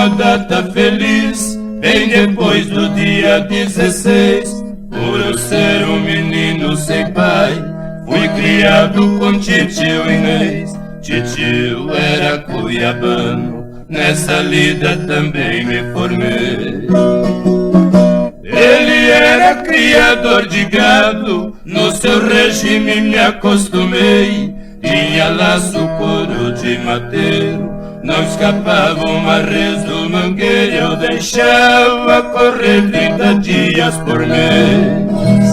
uma data feliz, bem depois do dia 16. Por eu ser um menino sem pai, fui criado com titio Inês. Titio era cuiabano, nessa lida também me formei. Ele era criador de gado, no seu regime me acostumei. Tinha laço, couro de mateiro, não escapava uma res do mangueiro. Eu deixava correr 30 dias por mês.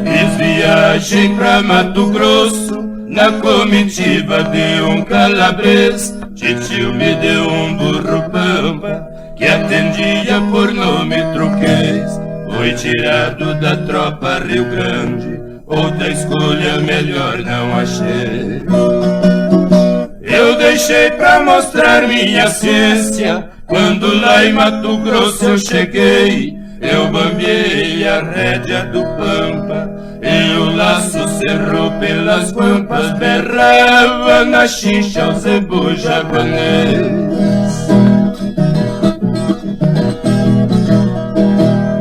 Fiz viagem pra Mato Grosso, na comitiva de um calabrês. Titio me deu um burro pampa, que atendia por nome Truquês. Foi tirado da tropa Rio Grande, outra escolha melhor não achei. Eu deixei pra mostrar minha ciência, quando lá em Mato Grosso eu cheguei. Eu bambiei a rédea do pampa, e o laço cerrou pelas guampas. Berrava na chincha o zebu jaguanês.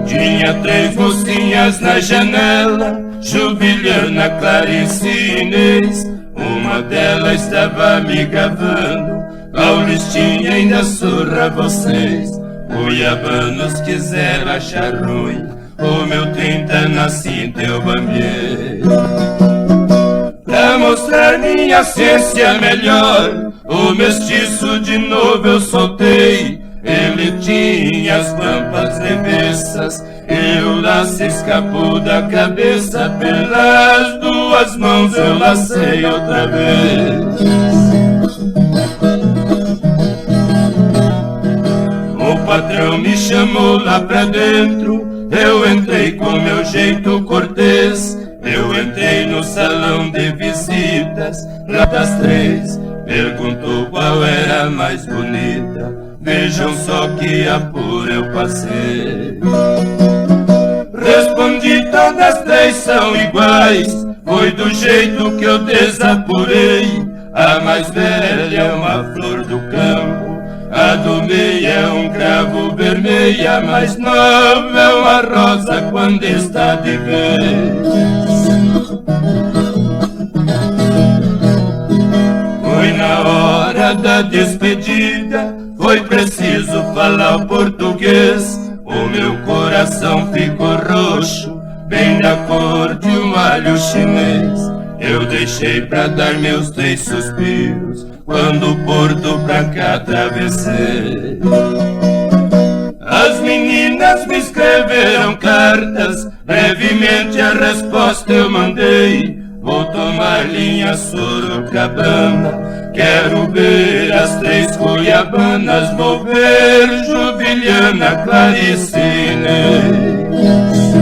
Tinha 3 mocinhas na janela, Jubiliana, Clarice e Inês. Uma delas estava me gavando, Paulistinha ainda surra vocês. Cuiabanos quiseram achar ruim, o meu 30 na cinta eu bambiei. Pra mostrar minha ciência melhor, o mestiço de novo eu soltei. Ele tinha as pampas reversas, e o laço escapou da cabeça. Pelas 2 mãos eu lacei outra vez. O patrão me chamou lá pra dentro, eu entrei com meu jeito cortês. Eu entrei no salão de visitas, lá das 3, perguntou qual era a mais bonita. Vejam só que apuro eu passei. Respondi, todas 3 são iguais, foi do jeito que eu desapurei. A mais velha é uma flor do campo, a do meio é um cravo vermelho, a mais nova é uma rosa quando está de vez. Foi na hora da despedida, foi preciso falar o português. O meu coração ficou roxo, bem da cor de um alho chinês. Eu deixei pra dar meus 3 suspiros, quando o porto pra cá atravessei. As meninas me escreveram cartas, brevemente a resposta eu mandei. Vou tomar linha Sorocabana, quero ver as 3 cuiabanas. Vou ver Jubiliana, Clarice e Inês.